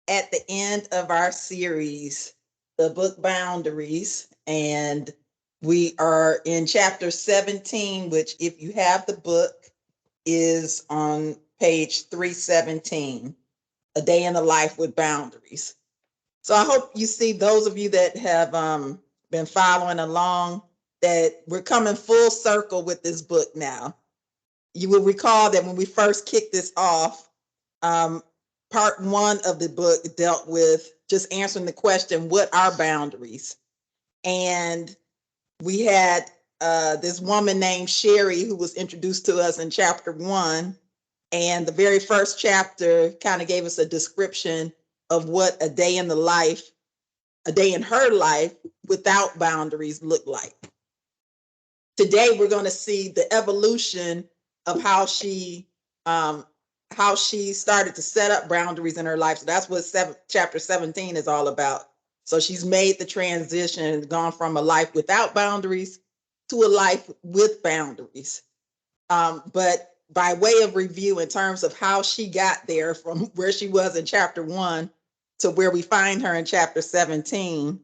at the end of our series, the book Boundaries, and we are in chapter 17, which, if you have the book, is on page 317, A Day in the Life with Boundaries. So I hope you see, those of you that have been following along, that we're coming full circle with this book now. You will recall that when we first kicked this off, um, part one of the book dealt with just answering the question, what are boundaries? And we had this woman named Sherry who was introduced to us in chapter one. And the very first chapter kind of gave us a description of what a day in her life without boundaries looked like. Today, we're going to see the evolution of how she started to set up boundaries in her life. So that's what chapter 17 is all about. So she's made the transition, gone from a life without boundaries to a life with boundaries. But by way of review, in terms of how she got there from where she was in chapter 1 to where we find her in chapter 17,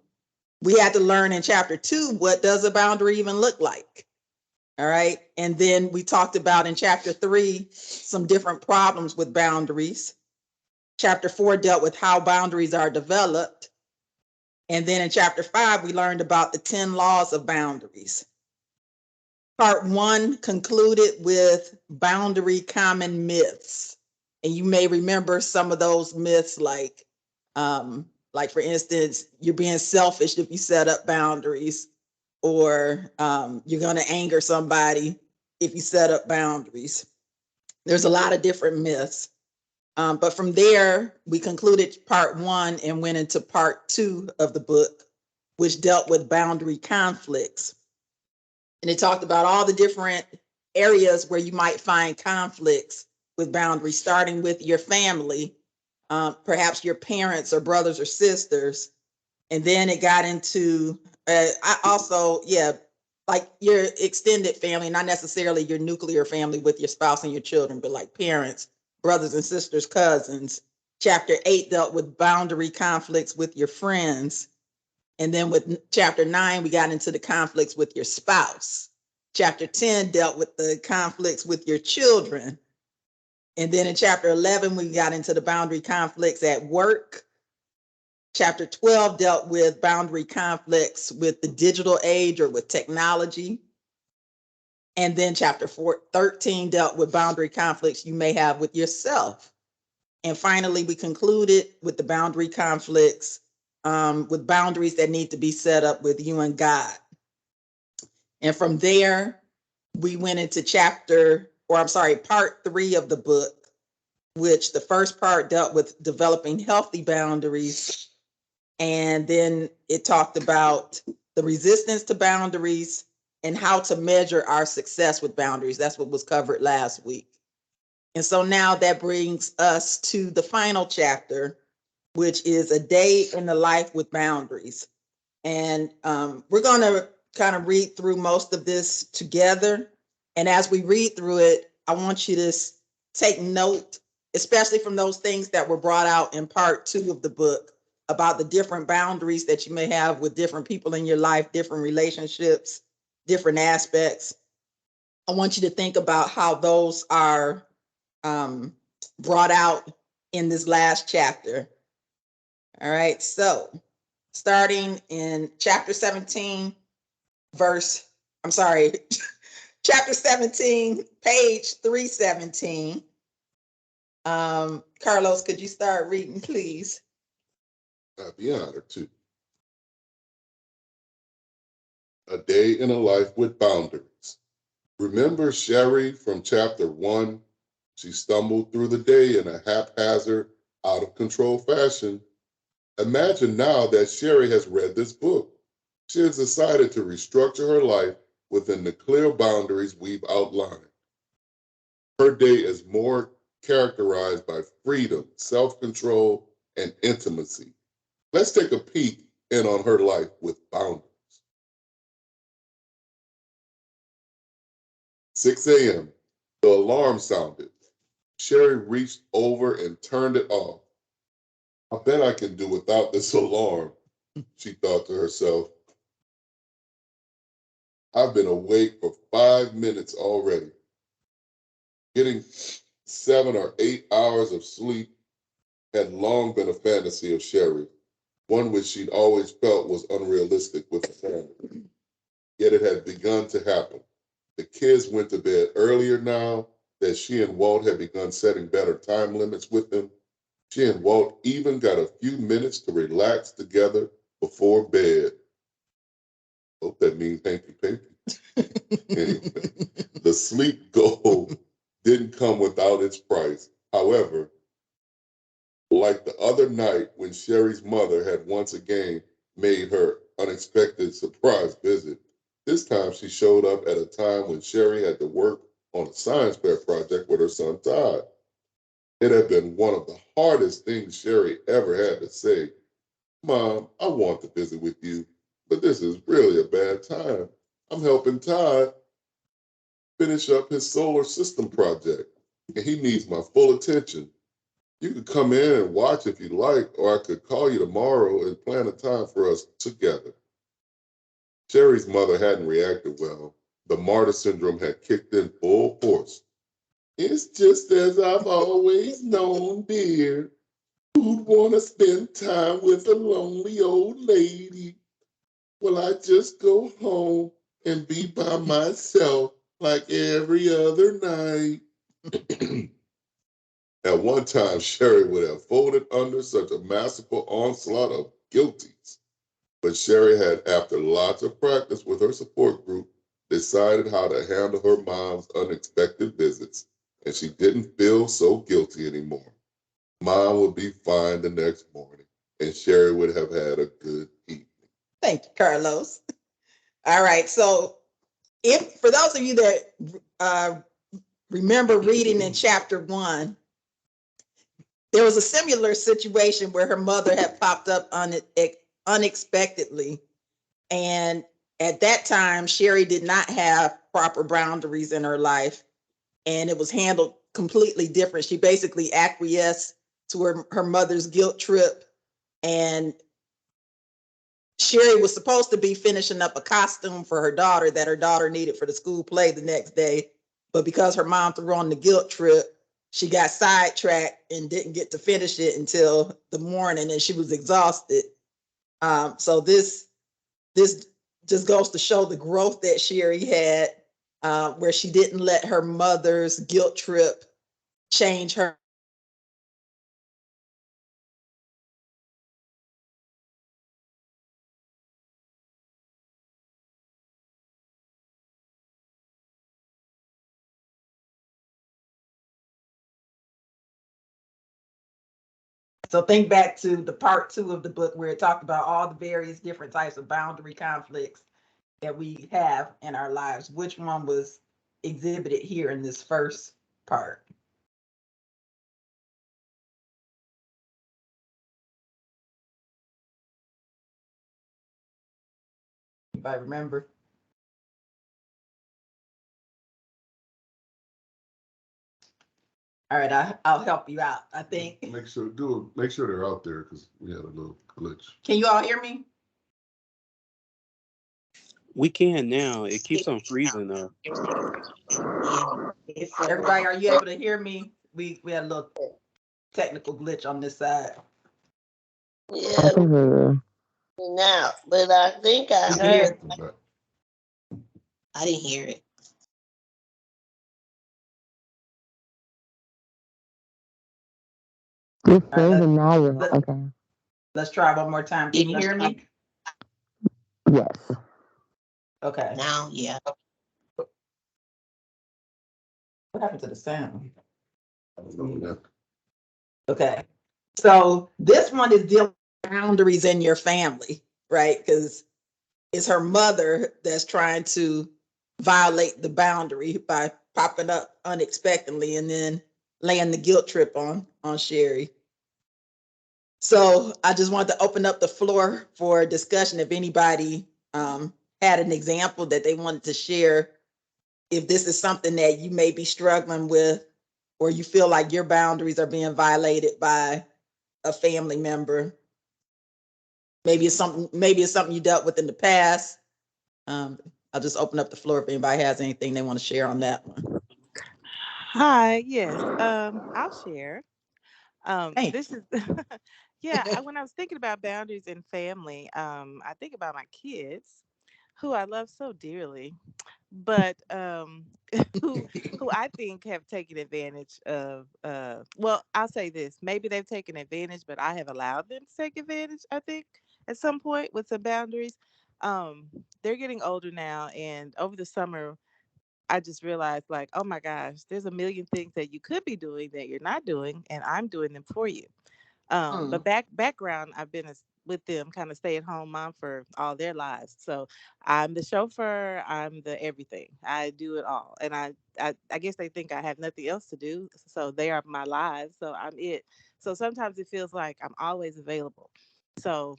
we had to learn in chapter 2, what does a boundary even look like? All right. And then we talked about in chapter 3 some different problems with boundaries. Chapter 4 dealt with how boundaries are developed. And then in chapter 5, we learned about the 10 laws of boundaries. Part 1 concluded with boundary common myths. And you may remember some of those myths, like for instance, you're being selfish if you set up boundaries, or you're going to anger somebody if you set up boundaries. There's a lot of different myths. But from there, we concluded part 1 and went into part 2 of the book, which dealt with boundary conflicts. And it talked about all the different areas where you might find conflicts with boundaries, starting with your family, perhaps your parents or brothers or sisters. And then it got into, like your extended family, not necessarily your nuclear family with your spouse and your children, but like parents, brothers and sisters, cousins. Chapter 8 dealt with boundary conflicts with your friends. And then with chapter 9, we got into the conflicts with your spouse. Chapter 10 dealt with the conflicts with your children. And then in chapter 11, we got into the boundary conflicts at work. Chapter 12 dealt with boundary conflicts with the digital age or with technology. And then chapter 13 dealt with boundary conflicts you may have with yourself. And finally, we concluded with the boundary conflicts with boundaries that need to be set up with you and God. And from there, we went into part 3 of the book, which the first part dealt with developing healthy boundaries. And then it talked about the resistance to boundaries and how to measure our success with boundaries. That's what was covered last week. And so now that brings us to the final chapter, which is a day in the life with boundaries. And we're going to kind of read through most of this together. And as we read through it, I want you to take note, especially from those things that were brought out in part 2 of the book, about the different boundaries that you may have with different people in your life, different relationships, different aspects. I want you to think about how those are brought out in this last chapter. All right, so starting in chapter 17, chapter 17, page 317. Carlos, could you start reading, please? I'd be honored to. A day in a life with boundaries. Remember Sherry from chapter 1? She stumbled through the day in a haphazard, out of control fashion. Imagine now that Sherry has read this book. She has decided to restructure her life within the clear boundaries we've outlined. Her day is more characterized by freedom, self-control, and intimacy. Let's take a peek in on her life with boundaries. 6 a.m. The alarm sounded. Sherry reached over and turned it off. I bet I can do without this alarm, she thought to herself. I've been awake for 5 minutes already. Getting 7 or 8 hours of sleep had long been a fantasy of Sherry, one which she'd always felt was unrealistic with the family. Yet it had begun to happen. The kids went to bed earlier now that she and Walt had begun setting better time limits with them. She and Walt even got a few minutes to relax together before bed. Hope that means hanky panky. Anyway, the sleep goal didn't come without its price. However, like the other night when Sherry's mother had once again made her unexpected surprise visit, this time she showed up at a time when Sherry had to work on a science fair project with her son Todd. It had been one of the hardest things Sherry ever had to say. Mom, I want to visit with you, but this is really a bad time. I'm helping Todd finish up his solar system project, and he needs my full attention. You could come in and watch if you like, or I could call you tomorrow and plan a time for us together. Sherry's mother hadn't reacted well. The martyr syndrome had kicked in full force. It's just as I've always known, dear. Who'd want to spend time with a lonely old lady? Well, I just go home and be by myself like every other night. At one time, Sherry would have folded under such a masterful onslaught of guilties. But Sherry had, after lots of practice with her support group, decided how to handle her mom's unexpected visits, and she didn't feel so guilty anymore. Mom would be fine the next morning, and Sherry would have had a good evening. Thank you, Carlos. All right. So, if for those of you that remember reading in chapter 1, there was a similar situation where her mother had popped up unexpectedly. And at that time, Sherry did not have proper boundaries in her life, and it was handled completely different. She basically acquiesced to her mother's guilt trip, and Sherry was supposed to be finishing up a costume for her daughter that her daughter needed for the school play the next day. But because her mom threw on the guilt trip, she got sidetracked and didn't get to finish it until the morning, and she was exhausted. So this just goes to show the growth that Sherry had, where she didn't let her mother's guilt trip change her. So think back to the part 2 of the book where it talked about all the various different types of boundary conflicts that we have in our lives. Which one was exhibited here in this first part? If I remember. All right, I'll help you out. I think. Make sure they're out there because we had a little glitch. Can you all hear me? We can now. It keeps on freezing though. Everybody, are you able to hear me? We had a little technical glitch on this side. Yeah, I can hear you now, but I think I heard. I didn't hear it. You're freezing now. Okay. Let's try one more time. Can you hear me? Yes. Okay. Now, yeah. What happened to the sound? Okay. So this one is dealing with boundaries in your family, right? Because it's her mother that's trying to violate the boundary by popping up unexpectedly and then laying the guilt trip on Sherry. So I just wanted to open up the floor for discussion. If anybody had an example that they wanted to share, if this is something that you may be struggling with, or you feel like your boundaries are being violated by a family member. Maybe it's something you dealt with in the past. I'll just open up the floor if anybody has anything they want to share on that one. Hi, yes. I'll share. Hey. This is when I was thinking about boundaries in family, I think about my kids who I love so dearly, but who I think have taken advantage of well, I'll say this, maybe they've taken advantage, but I have allowed them to take advantage, I think, at some point with some boundaries. They're getting older now, and over the summer I just realized, like, oh my gosh, there's a million things that you could be doing that you're not doing, and I'm doing them for you. But background, I've been with them, kind of stay at home mom for all their lives. So I'm the chauffeur, I'm the everything. I do it all, and I guess they think I have nothing else to do. So they are my lives. So I'm it. So sometimes it feels like I'm always available. So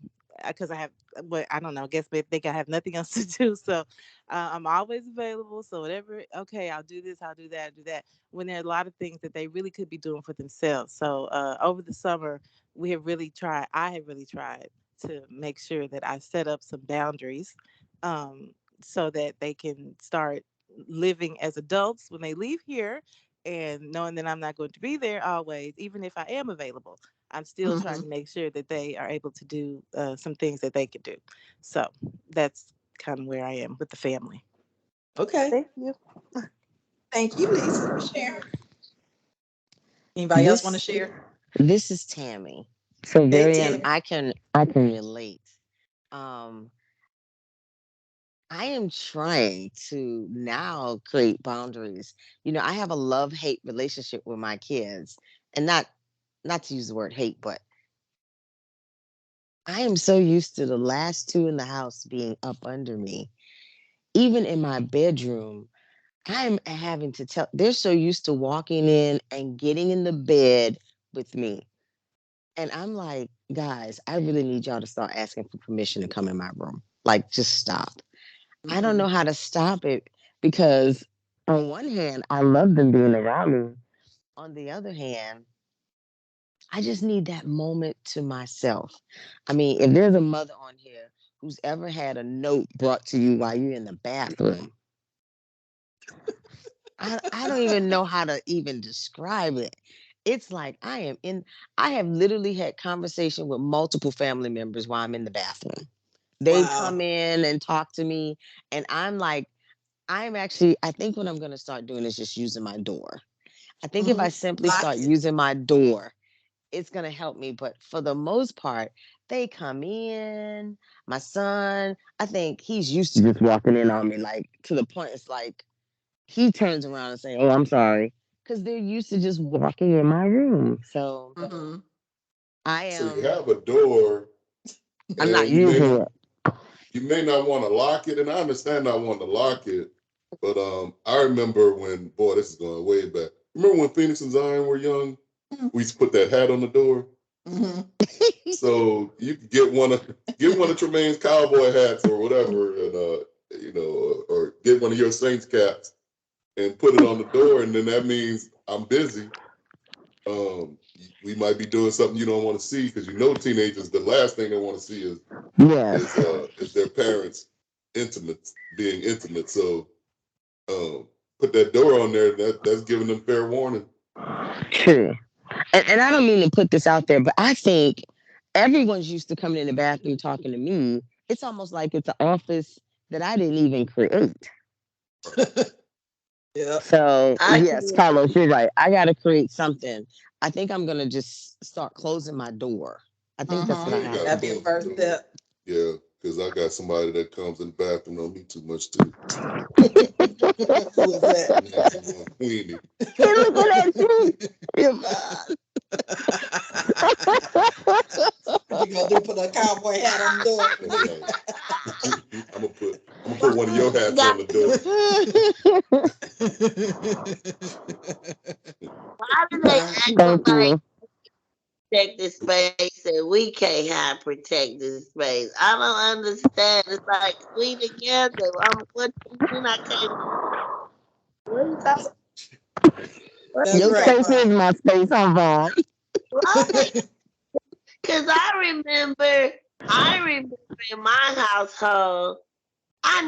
because I have, what I don't know, I guess they think I have nothing else to do. So I'm always available. So whatever, okay, I'll do this, I'll do that, I'll do that. When there are a lot of things that they really could be doing for themselves. So over the summer, I have really tried to make sure that I set up some boundaries um, so that they can start living as adults when they leave here, and knowing that I'm not going to be there always, even if I am available. I'm still trying to make sure that they are able to do some things that they can do. So that's kind of where I am with the family. Okay. Thank you. Thank you, Lisa, for sharing. Anybody else want to share? This is Tammy. So Hey, Varian, Tim. I can relate. Um, I am trying to now create boundaries. I have a love-hate relationship with my kids, and not to use the word hate, but I am so used to the last two in the house being up under me. Even in my bedroom, I'm having to tell, they're so used to walking in and getting in the bed with me. And I'm like, guys, I really need y'all to start asking for permission to come in my room. Like, just stop. I don't know how to stop it because, on one hand, I love them being around me. On the other hand, I just need that moment to myself. I mean, if there's a mother on here who's ever had a note brought to you while you're in the bathroom, I don't even know how to even describe it. It's like I have literally had conversation with multiple family members while I'm in the bathroom. They come Wow. in and talk to me, and I'm like, I think what I'm going to start doing is just using my door. I think if I simply Lock start it. using my door, it's going to help me. But for the most part, they come in. My son, I think he's used to just walking in on me, like, to the point it's like, he turns around and say, "Oh, I'm sorry," because they're used to just walking in my room. So I So you am. have a door, I'm not and you using it. may not want to lock it, and I understand not wanting to lock it, but I remember when, boy, this is going way back. Remember when Phoenix and Zion were young? We used to put that hat on the door. So you could get one of Tremaine's cowboy hats or whatever, and or get one of your Saints caps and put it on the door, and then that means I'm busy. We might be doing something you don't want to see, because teenagers, the last thing they want to see is their parents being intimate. So put that door on there. That's giving them fair warning. True. And I don't mean to put this out there, but I think everyone's used to coming in the bathroom talking to me. It's almost like it's an office that I didn't even create. Yeah. So, yes, Carlos, you're right. I got to create something. I think I'm going to just start closing my door. I think that's what I have to That'd be a do. first step. Yeah, because I got somebody that comes in the bathroom on me too much too. Who is that? Queenie. Hey, looking at you. You're fine. What you gonna do? Put a cowboy hat on the door for me? I'm gonna put one of your hats on the door. Why do they act like protect the space and we can't have protected space? I don't understand. It's like we together. What you mean I can't? What you talking? That's Your right, space is my space. I'm fine. Right? Because I remember in my household, I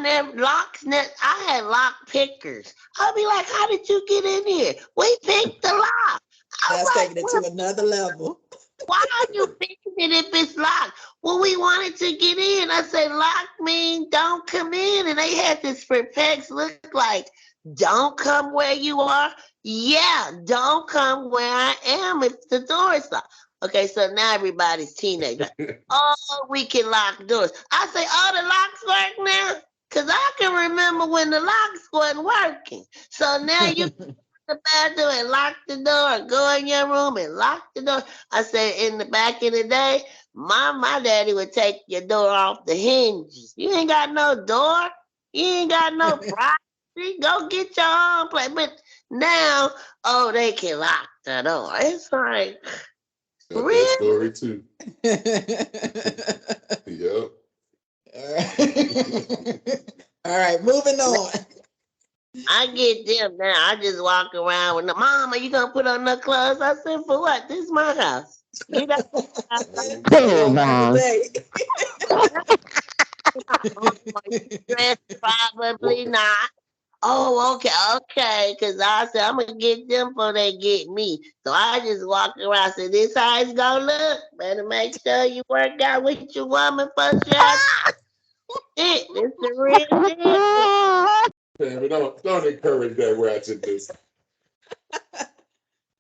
had lock pickers. I'd be like, how did you get in here? We picked the lock. I That's was like, taking it to another level. why are you picking it if it's locked? Well, we wanted to get in. I said, lock mean don't come in. And they had this perplexed look like, don't come where you are. Yeah, don't come where I am if the door is locked. Okay, so now everybody's teenager. Oh, we can lock doors. I say, oh, the locks work now? Because I can remember when the locks weren't working. So now you the bathroom and lock the door, go in your room and lock the door. I said in the back in the day, my daddy would take your door off the hinges. You ain't got no door. You ain't got no privacy. Go get your own place. But now, oh, they can lock the door. It's like, Got that really? story too. Yep. All right, moving on. I get them now. I just walk around with the mom, are you gonna put on the clothes? I said, for what? This is my house. Get out. Cool, Mom. Dress, probably not. Oh, okay. Cause I said I'm gonna get them before they get me. So I just walk around and say, this how it's gonna look. Better make sure you work out with your woman first. It's the real thing. Damn, don't encourage that ratchetness.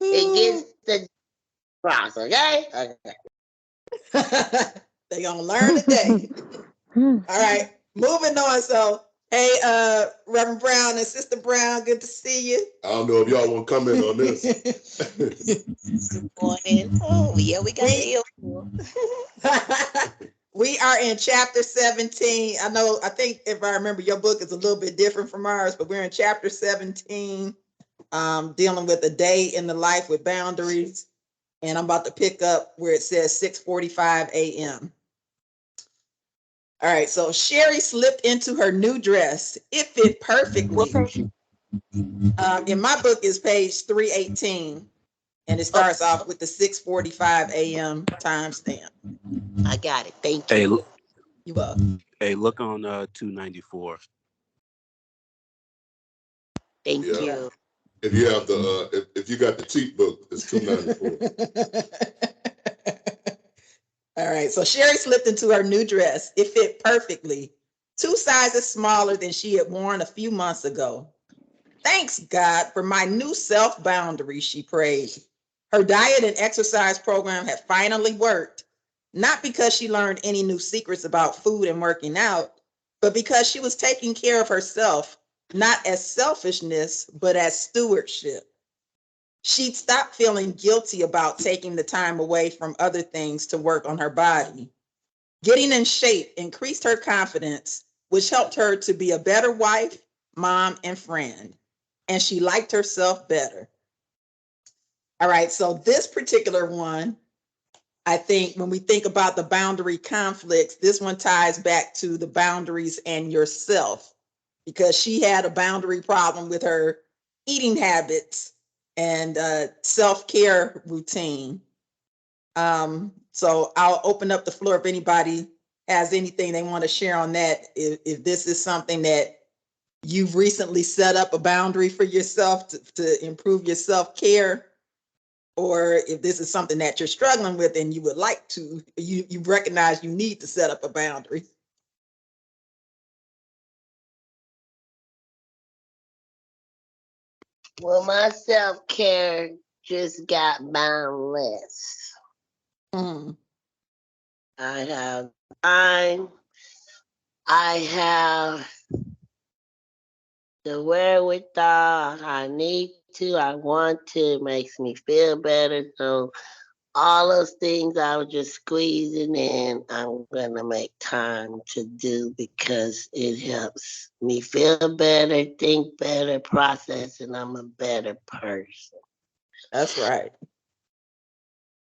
It gets the cross, okay? They gonna learn today. All right, moving on. So, hey, Reverend Brown and Sister Brown, good to see you. I don't know if y'all want to comment on this. Morning. Oh, yeah, we got the We are in chapter 17. I think if I remember, your book is a little bit different from ours, but we're in chapter 17, dealing with a day in the life with boundaries. And I'm about to pick up where it says 6:45 a.m. All right, so Sherry slipped into her new dress. It fit perfectly. In my book is page 318, and it starts off with the 6:45 a.m. timestamp. I got it. Thank Hey, you. You welcome. hey, look on 294. Thank Yeah. you. If you have the if you got the cheat book, it's 294. All right, so Sherry slipped into her new dress. It fit perfectly, 2 sizes smaller than she had worn a few months ago. Thanks, God, for my new self-boundaries, she prayed. Her diet and exercise program had finally worked, not because she learned any new secrets about food and working out, but because she was taking care of herself, not as selfishness, but as stewardship. She'd stopped feeling guilty about taking the time away from other things to work on her body. Getting in shape increased her confidence, which helped her to be a better wife, mom, and friend. And she liked herself better. All right, so this particular one, I think when we think about the boundary conflicts, this one ties back to the boundaries and yourself, because she had a boundary problem with her eating habits and self-care routine. So I'll open up the floor if anybody has anything they want to share on that. If this is something that you've recently set up a boundary for yourself to improve your self-care, or if this is something that you're struggling with and you would like to, you recognize you need to set up a boundary. Well, my self-care just got boundless. Mm. I have time. I have the wherewithal. I need to. I want to. It makes me feel better. So all those things I was just squeezing in, I'm gonna make time to do because it helps me feel better, think better, process, and I'm a better person. That's right.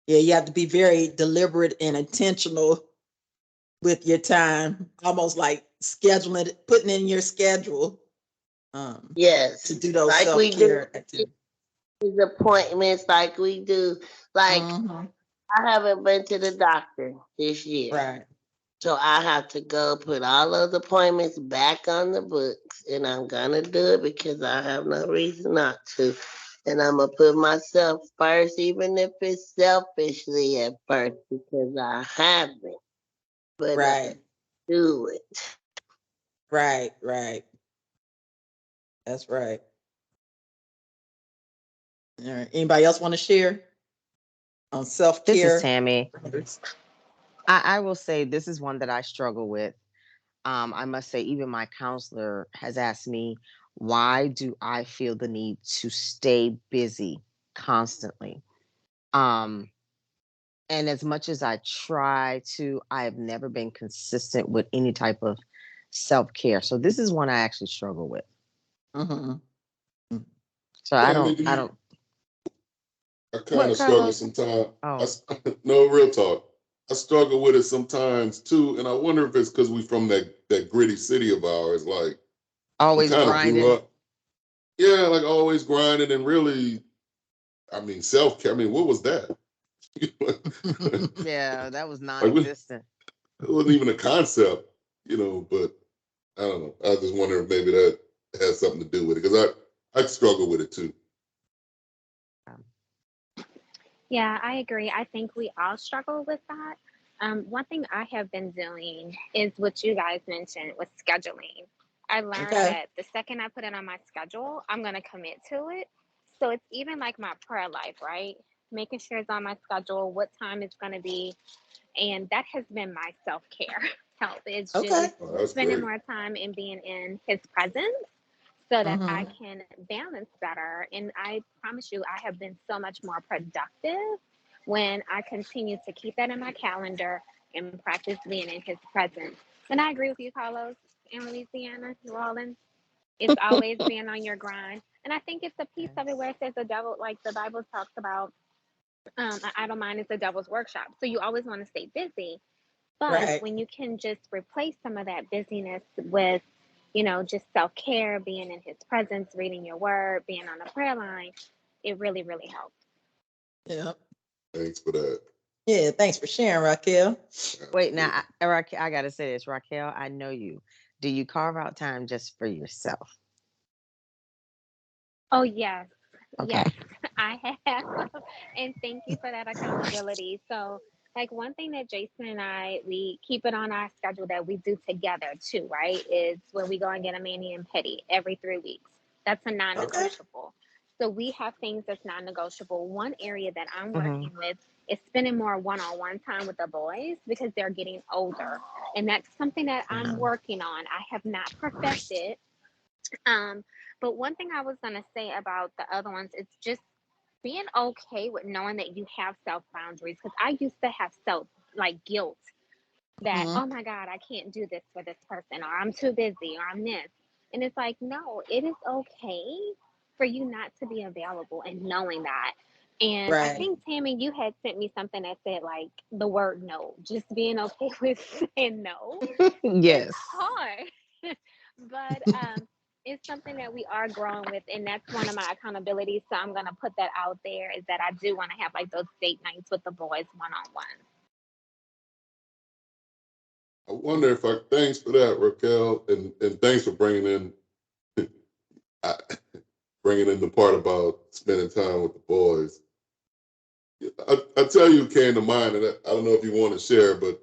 Yeah, you have to be very deliberate and intentional with your time, almost like scheduling it, putting in your schedule Yes, to do those like we do self-care activities. these appointments, like we do, like Mhm. I haven't been to the doctor this year. Right. So I have to go put all those appointments back on the books, and I'm gonna do it because I have no reason not to. And I'm gonna put myself first, even if it's selfishly at first, because I haven't. But I Right. do it. Right. Right. That's right. All right. Anybody else want to share on This is self-care? Tammy. I will say this is one that I struggle with. I must say, even my counselor has asked me, why do I feel the need to stay busy constantly? Um, and as much as I try to, I have never been consistent with any type of self-care. So this is one I actually struggle with. Mm-hmm. So Tammy, I don't. I kind What, of struggle Carlos? sometimes. Oh, No, real talk. I struggle with it sometimes too, and I wonder if it's because we from that gritty city of ours. Like we always kind of grew grinding. up, yeah, like always grinding, and really, I mean, self care. I mean, what was that? Yeah, that was Like non-existent. it wasn't even a concept, But I don't know. I just wonder if maybe that has something to do with it because I struggle with it too. Yeah, I agree. I think we all struggle with that. One thing I have been doing is what you guys mentioned with scheduling. I learned Okay. that the second I put it on my schedule, I'm going to commit to it. So it's even like my prayer life, right? Making sure it's on my schedule, what time it's going to be. And that has been my self care help. It's Okay. just Oh, that's spending great. more time and being in his presence so that I Mm-hmm. can balance better. And I promise you, I have been so much more productive when I continue to keep that in my calendar and practice being in his presence. And I agree with you, Carlos, in Louisiana, New Orleans. It's always being on your grind. And I think it's a piece of it where it says the devil, like the Bible talks about, an idle mind is the devil's workshop. So you always want to stay busy. But Right. when you can just replace some of that busyness with, just self care, being in his presence, reading your word, being on the prayer line, it really, really helps. Yeah. Thanks for that. Yeah. Thanks for sharing, Raquel. Wait, now, Absolutely. I gotta say this, Raquel. I know you. Do you carve out time just for yourself? Oh, yes. Okay. Yes, I have. And thank you for that accountability. So, like, one thing that Jason and I, we keep it on our schedule that we do together too, right? Is when we go and get a mani and pedi every 3 weeks. That's a non Okay. negotiable. So, we have things that's non negotiable. One area that I'm Hmm. working with is spending more one on one time with the boys because they're getting older. And that's something that I'm working on. I have not perfected. Um, but one thing I was gonna say about the other ones is just being okay with knowing that you have self boundaries. Because I used to have self like guilt that, Mm-hmm. oh my God, I can't do this for this person, or I'm too busy, or I'm this. And it's like, no, it is okay for you not to be available and knowing that. And I Right. think, Tammy, you had sent me something that said like the word no, just being okay with saying no. It's Yes. hard, but it's something that we are growing with, and that's one of my accountabilities. So I'm gonna put that out there is that I do want to have like those date nights with the boys one on one. I wonder if thanks for that, Raquel, and thanks for I, bringing in the part about spending time with the boys. I tell you, it came to mind, and I don't know if you want to share, but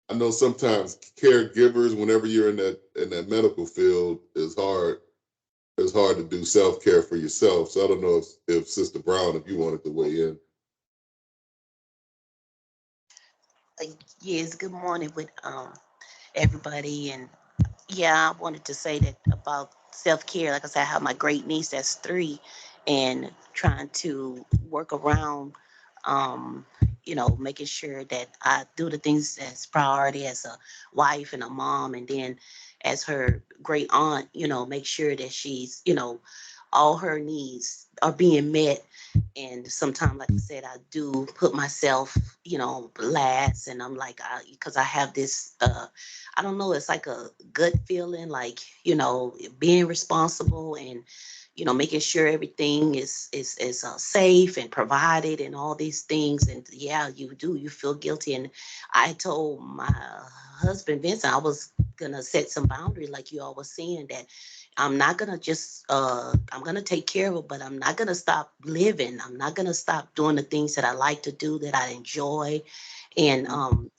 I know sometimes caregivers, whenever you're in that medical field, is hard. It's hard to do self care for yourself. So I don't know if Sister Brown, if you wanted to weigh in. Yes, good morning with everybody. And yeah, I wanted to say that about self care. Like I said, I have my great niece that's 3, and trying to work around, um, making sure that I do the things as priority as a wife and a mom, and then as her great aunt, make sure that she's, all her needs are being met. And sometimes, like I said, I do put myself, last, and I'm like, because I have this, I don't know, it's like a gut feeling, like, being responsible and, making sure everything is safe and provided and all these things. And yeah, you feel guilty. And I told my husband Vincent I was gonna set some boundaries, like you all was saying, that I'm not gonna just I'm gonna take care of it, but I'm not gonna stop living. I'm not gonna stop doing the things that I like to do, that I enjoy. And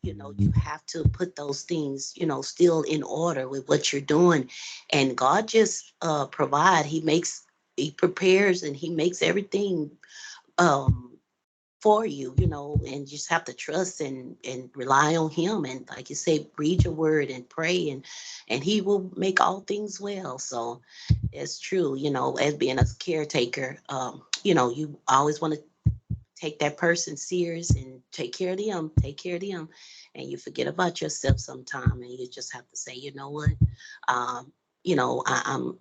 you have to put those things, still in order with what you're doing. And God just he prepares and he makes everything um for you, and you just have to trust and rely on him. And like you say, read your word and pray, and he will make all things well. So it's true, as being a caretaker, you always want to take that person serious and take care of them, and you forget about yourself sometime, and you just have to say, you know what, um,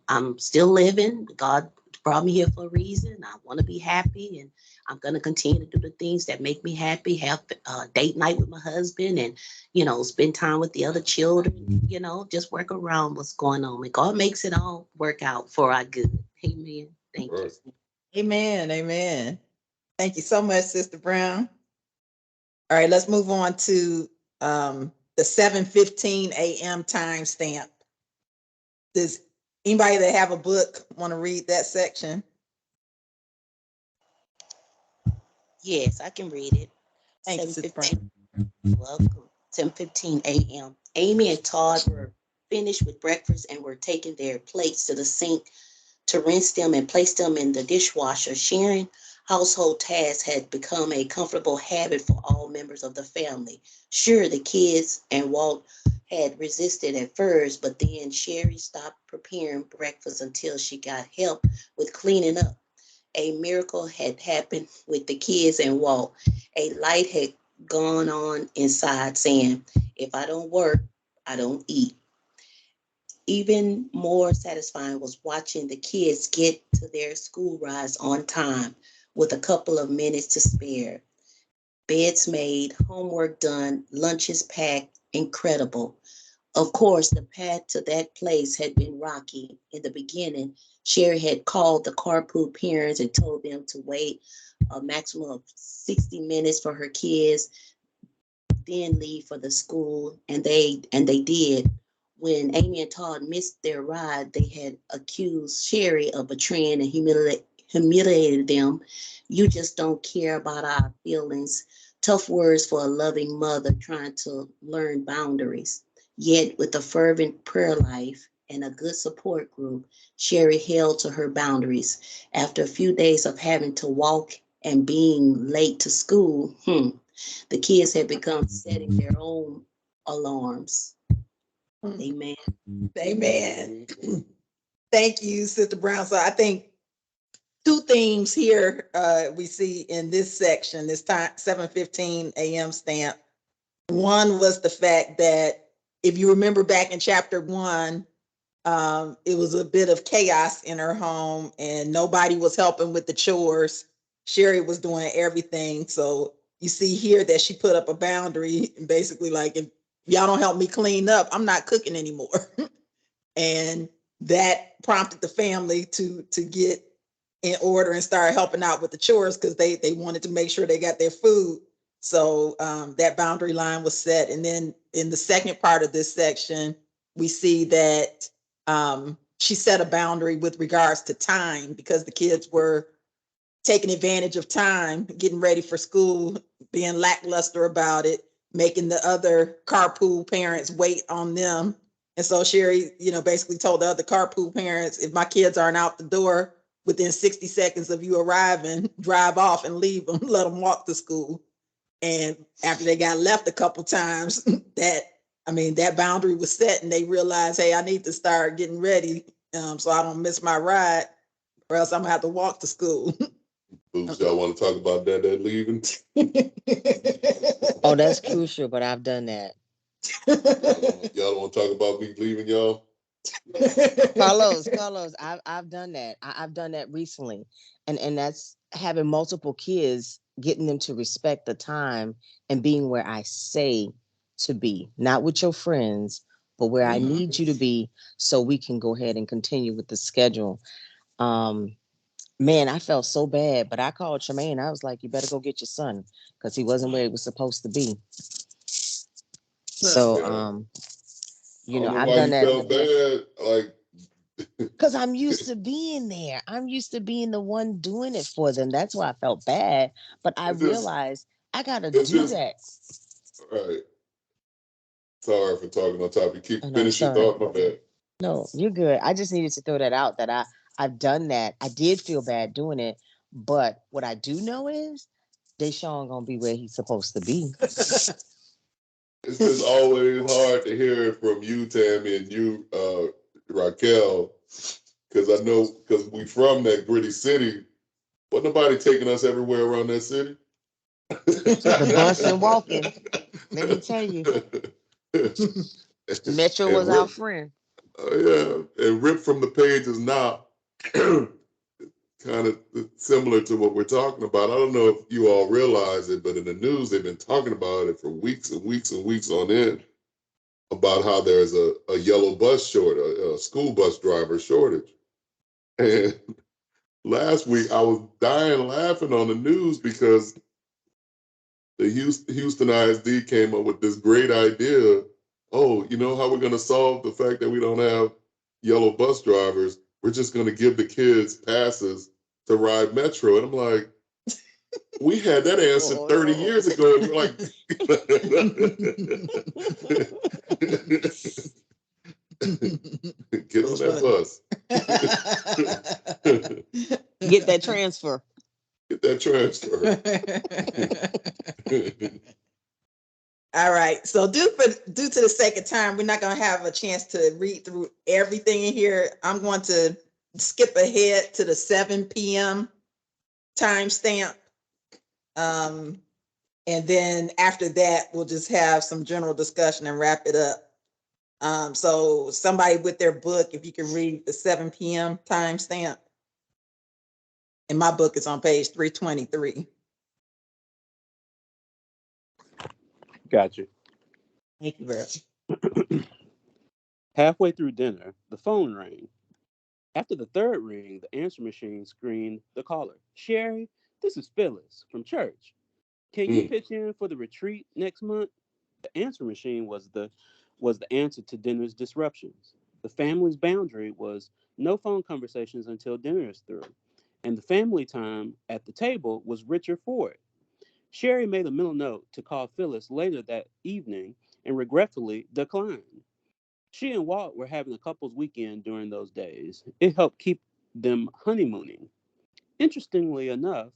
I'm still living. God brought me here for a reason. I want to be happy, and I'm going to continue to do the things that make me happy. Have date night with my husband, and spend time with the other children. Just work around what's going on, and God makes it all work out for our good. Amen. Thank you. Amen. Amen. Thank you so much, Sister Brown. All right, let's move on to the 7:15 a.m. timestamp. Does anybody that have a book want to read that section? Yes, I can read it. Thank you, Sister Brown. 7:15. Welcome. 10:15 a.m. Amy and Todd were finished with breakfast and were taking their plates to the sink to rinse them and place them in the dishwasher. Sharing household tasks had become a comfortable habit for all members of the family. Sure, the kids and Walt had resisted at first, but then Sherry stopped preparing breakfast until she got help with cleaning up. A miracle had happened with the kids and Walt. A light had gone on inside saying, if I don't work, I don't eat. Even more satisfying was watching the kids get to their school rides on time with a couple of minutes to spare. Beds made, homework done, lunches packed, incredible. Of course, the path to that place had been rocky. In the beginning, Sherry had called the carpool parents and told them to wait a maximum of 60 minutes for her kids, then leave for the school, and they did. When Amy and Todd missed their ride, they had accused Sherry of betraying and humiliated them. You just don't care about our feelings. Tough words for a loving mother trying to learn boundaries. Yet, with a fervent prayer life and a good support group, Sherry held to her boundaries. After a few days of having to walk and being late to school, the kids had begun setting their own alarms. Amen. Amen. Thank you, Sister Brown. So I think two themes here we see in this section, this time 7:15 a.m. stamp. One was the fact that if you remember back in chapter 1, it was a bit of chaos in her home and nobody was helping with the chores. Sherry was doing everything. So you see here that she put up a boundary, basically like, if y'all don't help me clean up, I'm not cooking anymore. And that prompted the family to get in order and start helping out with the chores because they wanted to make sure they got their food. So that boundary line was set. And then in the second part of this section, we see that she set a boundary with regards to time because the kids were taking advantage of time, getting ready for school, being lackluster about it, making the other carpool parents wait on them. And so Sherry, basically told the other carpool parents, if my kids aren't out the door within 60 seconds of you arriving, drive off and leave them, let them walk to school. And after they got left a couple times, that boundary was set and they realized, hey, I need to start getting ready so I don't miss my ride or else I'm gonna have to walk to school. Boots, y'all want to talk about that leaving? Oh, that's crucial, but I've done that. Y'all don't want to talk about me leaving y'all? Carlos, I've done that. I've done that recently. And that's having multiple kids, getting them to respect the time and being where I say to be, not with your friends, but where I need you to be so we can go ahead and continue with the schedule. Man, I felt so bad, but I called Tremaine. I was like, you better go get your son because he wasn't where he was supposed to be. So, Yeah. I don't know I've why done you that felt bad. Like, because I'm used to being there. I'm used to being the one doing it for them. That's why I felt bad. But I it's just, realized I got to it's do just, that. all right. Sorry for talking on top. You keep Oh, no, finish your sorry. thought, my bad. No, you're good. I just needed to throw that out that I've done that. I did feel bad doing it. But what I do know is Deshaun gonna be where he's supposed to be. It's just always hard to hear it from you, Tammy, and you, Raquel, because I know, because we from that gritty city, but nobody taking us everywhere around that city. The bus and walking. Let me tell you, Metro was our friend. Yeah, and ripped from the pages now, kind of similar to what we're talking about. I don't know if you all realize it, but in the news, they've been talking about it for weeks and weeks and weeks on end about how there's a yellow bus shortage, a school bus driver shortage. And last week, I was dying laughing on the news because the Houston ISD came up with this great idea. Oh, you know how we're going to solve the fact that we don't have yellow bus drivers? We're just going to give the kids passes to ride Metro. And I'm like, we had that answer 30 years ago. And you're like, get on that bus. Get that transfer. Get that transfer. All right. So due to the sake of time, we're not going to have a chance to read through everything in here. I'm going to skip ahead to the 7 p.m. timestamp. And then after that, we'll just have some general discussion and wrap it up. So somebody with their book, if you can read the 7 p.m. timestamp. And my book is on page 323. Gotcha. Thank you very much. Halfway through dinner, the phone rang. After the third ring, the answer machine screened the caller. Sherry, this is Phyllis from church. Can you pitch in for the retreat next month? The answer machine was the answer to dinner's disruptions. The family's boundary was no phone conversations until dinner is through, and the family time at the table was richer for it. Sherry made a mental note to call Phyllis later that evening and regretfully declined. She and Walt were having a couple's weekend during those days. It helped keep them honeymooning. Interestingly enough,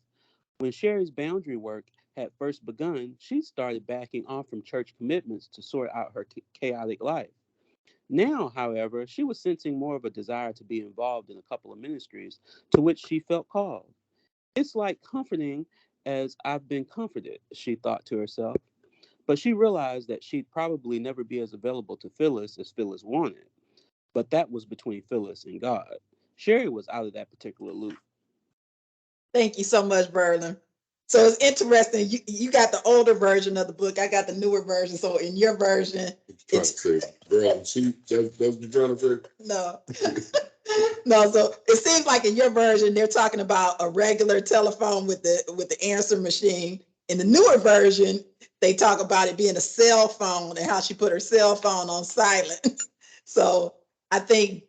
when Sherry's boundary work had first begun, she started backing off from church commitments to sort out her chaotic life. Now, however, she was sensing more of a desire to be involved in a couple of ministries to which she felt called. It's like comforting as I've been comforted, she thought to herself. But she realized that she'd probably never be as available to Phyllis as Phyllis wanted. But that was between Phyllis and God. Sherry was out of that particular loop. Thank you so much, Berlin. So it's interesting. You got the older version of the book. I got the newer version. So in your version, it's girl, that's what you're trying to say? No. No, so it seems like in your version, they're talking about a regular telephone with the answer machine. In the newer version, they talk about it being a cell phone and how she put her cell phone on silent. So I think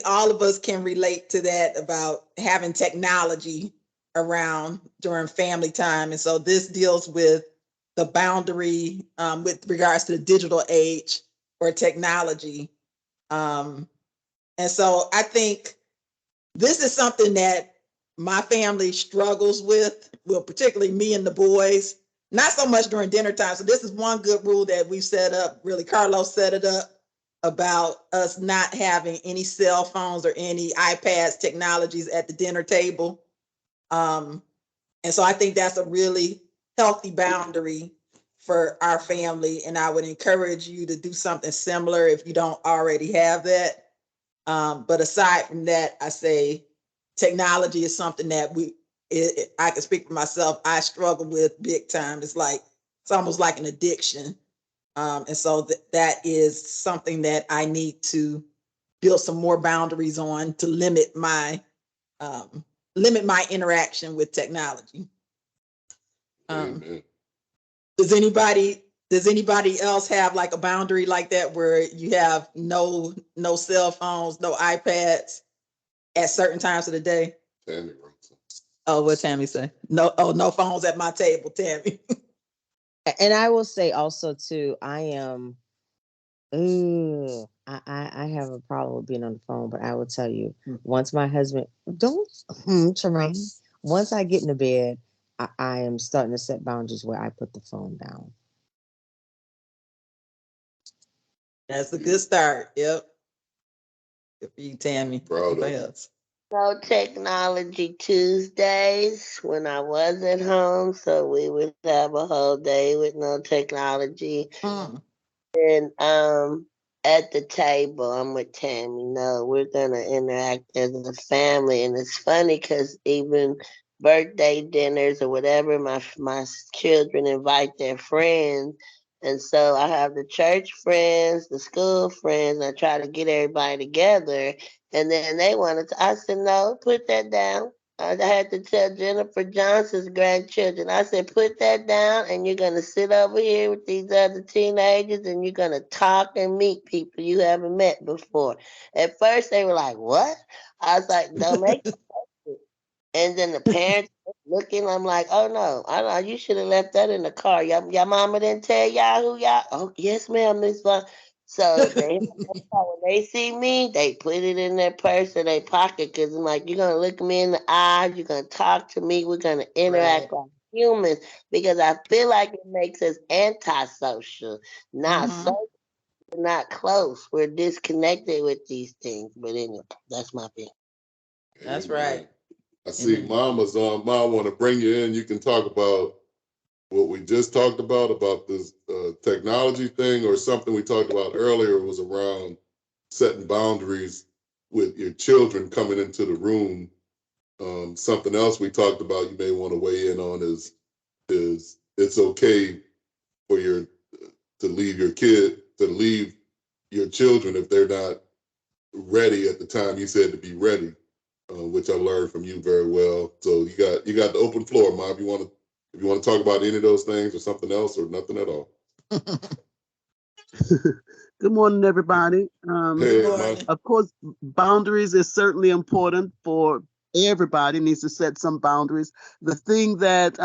all of us can relate to that about having technology around during family time. And so this deals with the boundary with regards to the digital age or technology. And so I think this is something that my family struggles with, well, particularly me and the boys, not so much during dinner time. So this is one good rule that we've set up, really, Carlos set it up, about us not having any cell phones or any iPads technologies at the dinner table. And so I think that's a really healthy boundary for our family. And I would encourage you to do something similar if you don't already have that. But aside from that, I say technology is something that I can speak for myself. I struggle with big time. It's almost like an addiction. And so that is something that I need to build some more boundaries on to limit my limit my interaction with technology. Amen. Does anybody else have like a boundary like that where you have no cell phones, no iPads at certain times of the day? Tammy wrote something. Oh, what Tammy say? No phones at my table, Tammy. And I will say also too, I am. I have a problem with being on the phone, but I will tell you, once my husband Tremaine, once I get into bed, I am starting to set boundaries where I put the phone down. That's a good start. Yep. Good for you, Tammy. Proud of Anybody you. else? No technology Tuesdays when I was at home, so we would have a whole day with no technology. And at the table, I'm with Tammy. No, we're gonna interact as a family, and it's funny because even birthday dinners or whatever, my children invite their friends, and so I have the church friends, the school friends, and I try to get everybody together. And then they wanted to, I said, no, put that down. I had to tell Jennifer Johnson's grandchildren, I said, put that down and you're going to sit over here with these other teenagers and you're going to talk and meet people you haven't met before. At first, they were like, what? I was like, don't make it. And then the parents looking, I'm like, oh no, I know you should have left that in the car. Y'all mama didn't tell y'all who y'all. Oh yes, ma'am, Miss Von. So when they see me, they put it in their purse or their pocket because I'm like, you're gonna look me in the eyes, you're gonna talk to me, we're gonna interact like humans because I feel like it makes us antisocial, not social, not close. We're disconnected with these things. But anyway, that's my opinion. That's right. I see Mama's on. Mom, want to bring you in. You can talk about what we just talked about this technology thing, or something we talked about earlier was around setting boundaries with your children coming into the room. Something else we talked about you may want to weigh in on is it's okay for to leave your children if they're not ready at the time you said to be ready, which I learned from you very well. So you got the open floor, Mom. If you want to talk about any of those things or something else or nothing at all. Good morning, everybody. Hey, Mom. Of course, boundaries is certainly important for everybody. Needs to set some boundaries. The thing that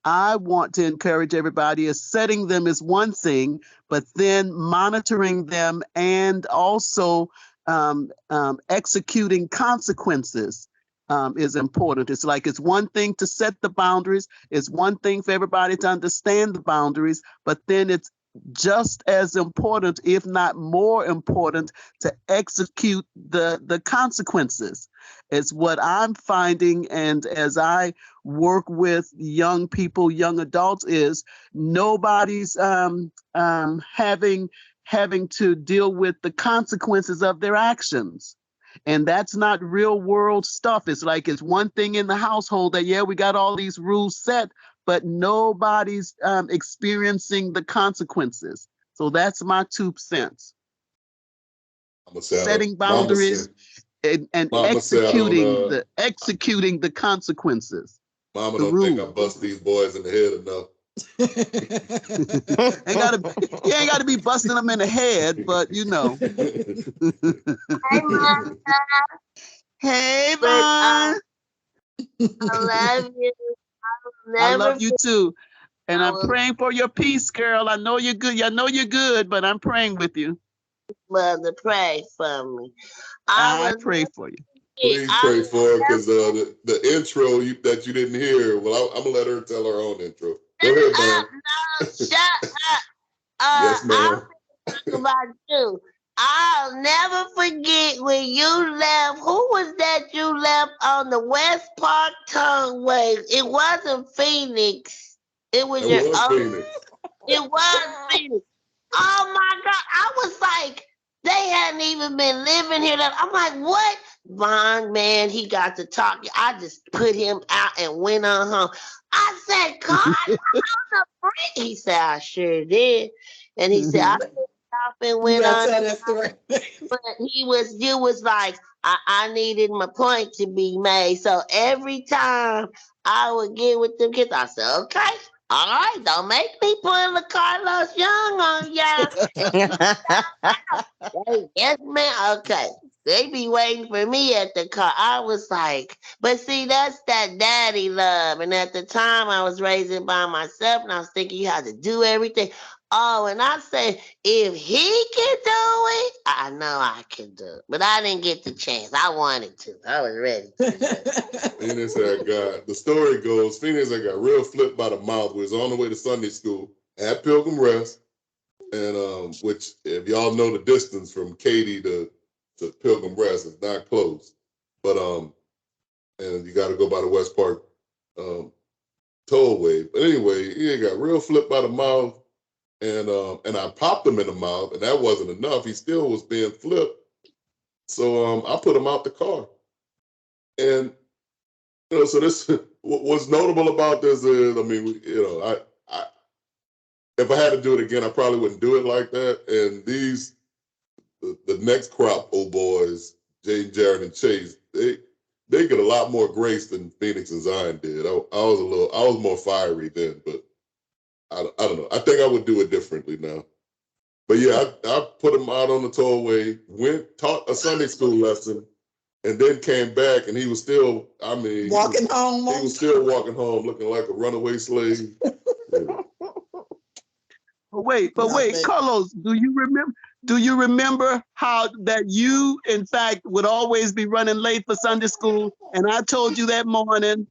I want to encourage everybody is setting them is one thing, but then monitoring them and also executing consequences is important. It's like it's one thing to set the boundaries. It's one thing for everybody to understand the boundaries, but then it's just as important, if not more important, to execute the consequences. It's what I'm finding, and as I work with young people, young adults, is nobody's having to deal with the consequences of their actions. And that's not real world stuff. It's like it's one thing in the household that, yeah, we got all these rules set, but nobody's experiencing the consequences. So that's my 2 cents. Setting boundaries and executing the consequences. Mama don't think I bust these boys in the head enough. You ain't gotta be busting them in the head, but you know. Hey, Mom. Hey, Vaughn. I love you. I love you too. And I'm praying for your peace, girl. I know you're good. I know you're good, but I'm praying with you. Mother, pray for me. I pray for you. Please pray for her, because the intro that you didn't hear, well, I'm going to let her tell her own intro. Go ahead, man. No, shut up. Yes, ma'am. I'll talk about you. I'll never forget when you left. Who was that you left on the West Park Tongueway? It wasn't Phoenix. It was Phoenix. It was Phoenix. Oh my God. I was like, they hadn't even been living here. I'm like, what? Vaughn, man, he got to talk. I just put him out and went on home. I said, God, I'm the freak. He said, I sure did. And he said, I stopped and went on. But you was like, I needed my point to be made. So every time I would get with them kids, I said, okay, all right, don't make me pull the Carlos Young on y'all. Yes, man. Okay. They be waiting for me at the car. I was like, but see, that's that daddy love. And at the time, I was raising by myself, and I was thinking you had to do everything. Oh, and I said, if he can do it, I know I can do it. But I didn't get the chance. I wanted to. I was ready to. Phoenix had got, the story goes, Phoenix had got real flipped by the mouth. Was on the way to Sunday school at Pilgrim Rest. And which, if y'all know the distance from Katy to Pilgrim Rest, it's not close. But and you got to go by the West Park tollway. But anyway, he got real flipped by the mouth, and I popped him in the mouth, and that wasn't enough. He still was being flipped. So I put him out the car, and so this what's notable about this is, I mean, I if I had to do it again, I probably wouldn't do it like that. And the next crop old boys, Jaden, Jared, and Chase, they get a lot more grace than Phoenix and Zion did. I was more fiery then, but I don't know. I think I would do it differently now. But yeah, I put him out on the tollway, taught a Sunday school lesson, and then came back, and he was still, I mean, Walking home. He was still walking home looking like a runaway slave. Yeah. But wait, Carlos, do you remember how that you, in fact, would always be running late for Sunday school? And I told you that morning,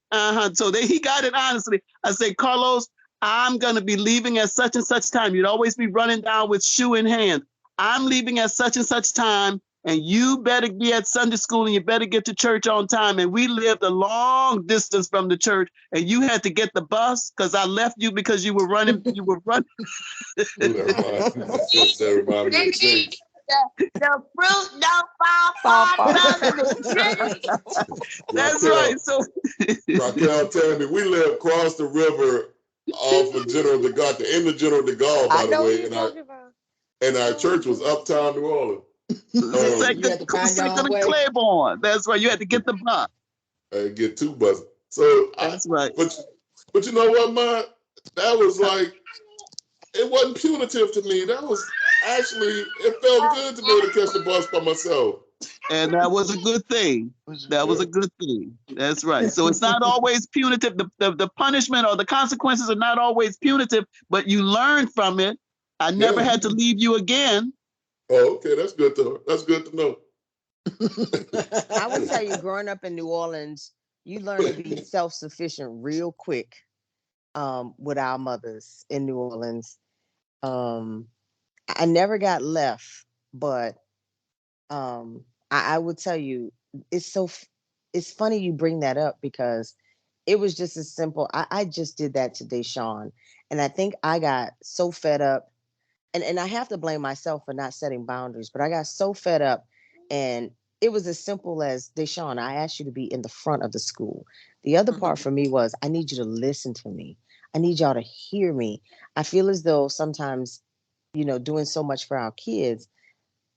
so he got it honestly. I said, Carlos, I'm going to be leaving at such and such time. You'd always be running down with shoe in hand. I'm leaving at such and such time, and you better be at Sunday school, and you better get to church on time. And we lived a long distance from the church, and you had to get the bus because I left you because you were running. That remind me of Chase. The fruit don't fall far from the tree. That's right. So Raquel telling me we live across the river off of General de Gaulle, the end of General de Gaulle, by the way. And our church was uptown New Orleans. Second Claiborne. That's right. You had to get the bus. Get two buses. So that's right. But you know what, man? That was like, it wasn't punitive to me. That was actually, it felt good to be able to catch the bus by myself. And that was a good thing. That was a good thing. That's right. So it's not always punitive. The punishment or the consequences are not always punitive, but you learn from it. I never had to leave you again. Oh, okay. That's good to know. I would tell you, growing up in New Orleans, you learn to be self-sufficient real quick with our mothers in New Orleans. I never got left, but I would tell you, it's funny you bring that up because it was just as simple. I just did that to Deshaun, and I think I got so fed up, and I have to blame myself for not setting boundaries, but I got so fed up, and it was as simple as, Deshaun, I asked you to be in the front of the school. The other part for me was, I need you to listen to me. I need y'all to hear me. I feel as though sometimes, doing so much for our kids,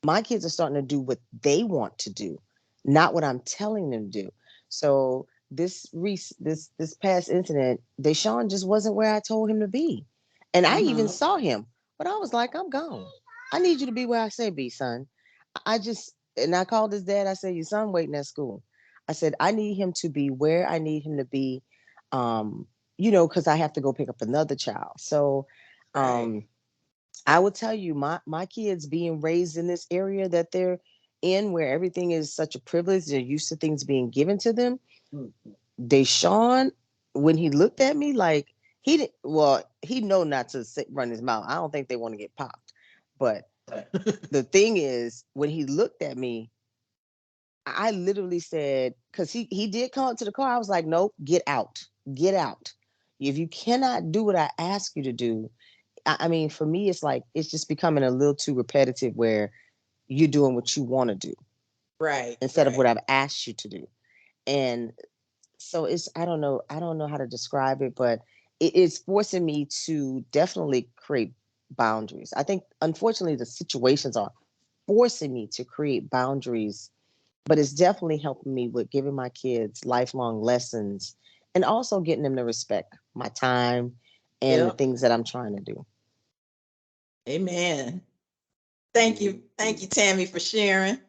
my kids are starting to do what they want to do, not what I'm telling them to do. So this past incident, Deshaun just wasn't where I told him to be. And I even saw him, but I was like, I'm gone. I need you to be where I say be, son. And I called his dad. I said, your son waiting at school. I said, I need him to be where I need him to be, because I have to go pick up another child. So I would tell you, my kids being raised in this area that they're in, where everything is such a privilege, they're used to things being given to them. Deshaun, when he looked at me, like he know not to run his mouth. I don't think they want to get popped. But the thing is, when he looked at me, I literally said, because he did come up to the car, I was like, nope, get out. Get out. If you cannot do what I ask you to do, I mean, for me, it's like, it's just becoming a little too repetitive where you're doing what you want to do. Right. Instead of what I've asked you to do. And so I don't know how to describe it, but it's forcing me to definitely create boundaries. I think, unfortunately, the situations are forcing me to create boundaries But it's definitely helping me with giving my kids lifelong lessons and also getting them to respect my time and the Yep. things that I'm trying to do. Amen. Thank you, Tammy, for sharing.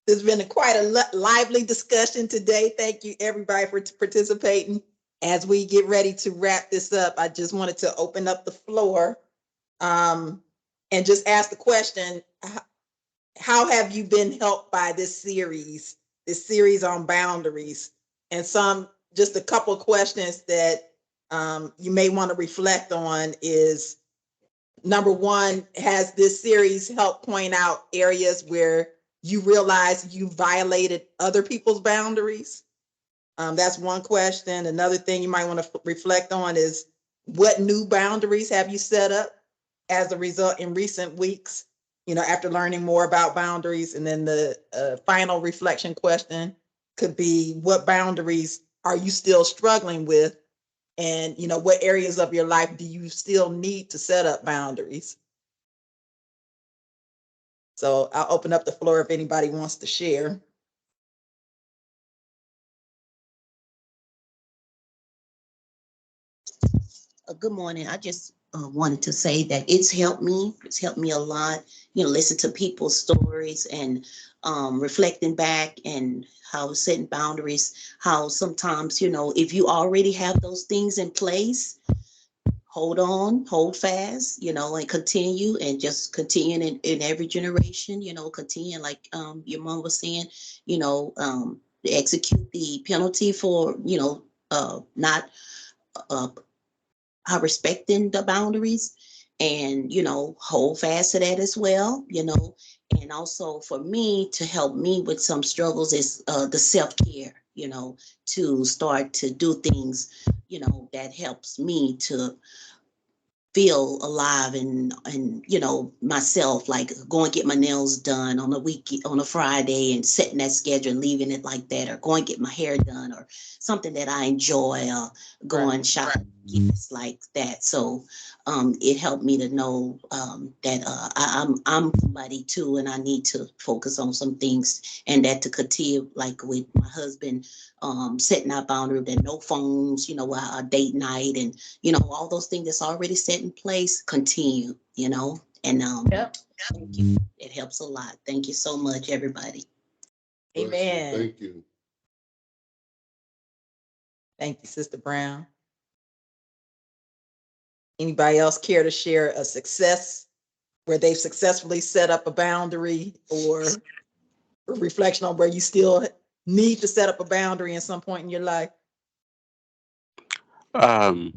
There's been quite a lively discussion today. Thank you, everybody, for participating. As we get ready to wrap this up, I just wanted to open up the floor um, and just ask the question: how have you been helped by this series on boundaries? And just a couple of questions that you may want to reflect on is, number one, has this series helped point out areas where you realize you violated other people's boundaries? That's one question. Another thing you might want to reflect on is, what new boundaries have you set up as a result in recent weeks, after learning more about boundaries? And then the final reflection question could be, what boundaries are you still struggling with? And, what areas of your life do you still need to set up boundaries? So I'll open up the floor if anybody wants to share. Good morning. I just wanted to say that it's helped me. It's helped me a lot. Listen to people's stories and reflecting back and how setting boundaries. How sometimes, if you already have those things in place, hold on, hold fast, and continue and just continue in every generation, continue like your mom was saying, execute the penalty for, not uh, respecting the boundaries and hold fast to that as well. And also for me to help me with some struggles is the self-care, to start to do things that helps me to feel alive and myself, like going get my nails done on a week on a Friday and setting that schedule and leaving it like that, or going get my hair done or something that I enjoy, going shopping, yes, like that. So it helped me to know that I'm somebody too, and I need to focus on some things, and that to continue like with my husband, setting our boundary that no phones, our date night, and all those things that's already set in place, continue, and Yep. thank you. It helps a lot. Thank you so much, everybody. Bless you. Amen. Thank you. Thank you, Sister Brown. Anybody else care to share a success where they've successfully set up a boundary, or a reflection on where you still need to set up a boundary in some point in your life?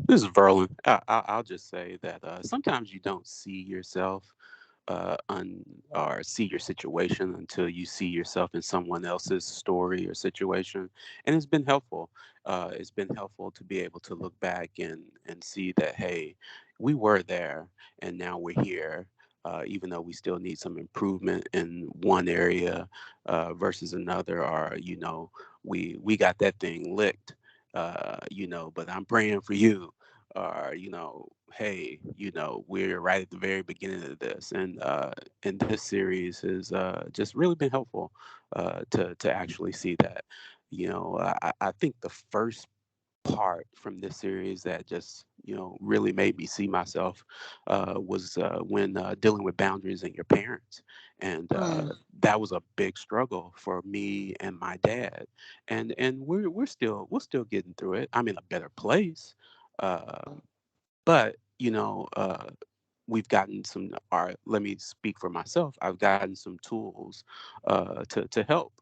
This is Verlin. I'll just say that sometimes you don't see yourself or see your situation until you see yourself in someone else's story or situation, and it's been helpful. It's been helpful to be able to look back and see that, hey, we were there and now we're here. Even though we still need some improvement in one area versus another, or we got that thing licked. But I'm praying for you, or hey, we're right at the very beginning of this, and this series has just really been helpful to actually see that. I think the first part from this series that just really made me see myself was when dealing with boundaries in your parents, and that was a big struggle for me and my dad, and we're still getting through it. I'm in a better place, uh, but we've gotten some, or let me speak for myself, I've gotten some tools to help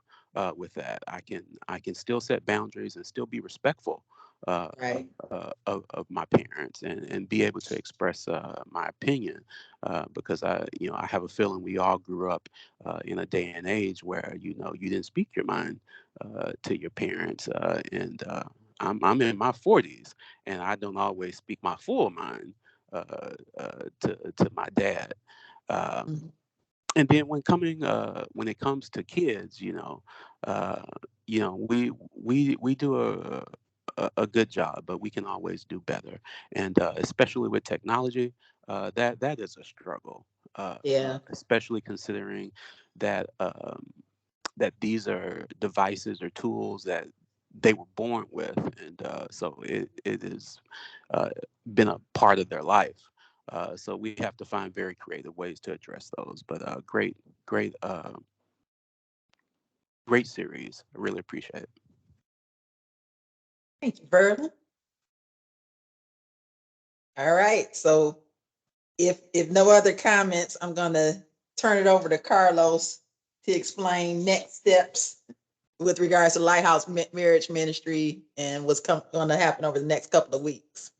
with that. I can still set boundaries and still be respectful Right. of my parents, and be able to express my opinion, because I have a feeling we all grew up in a day and age where you didn't speak your mind to your parents, and I'm in my 40s and I don't always speak my full mind to my dad. Um, Mhm. and then when it comes to kids, uh, we do a good job, but we can always do better. And especially with technology, that is a struggle. Yeah. Especially considering that. that these are devices or tools that they were born with, and so it has been a part of their life. So we have to find very creative ways to address those. But great, great series. I really appreciate it. Thank you, Verlin. All right. So if no other comments, I'm gonna turn it over to Carlos to explain next steps with regards to Lighthouse Marriage Ministry and what's going to happen over the next couple of weeks.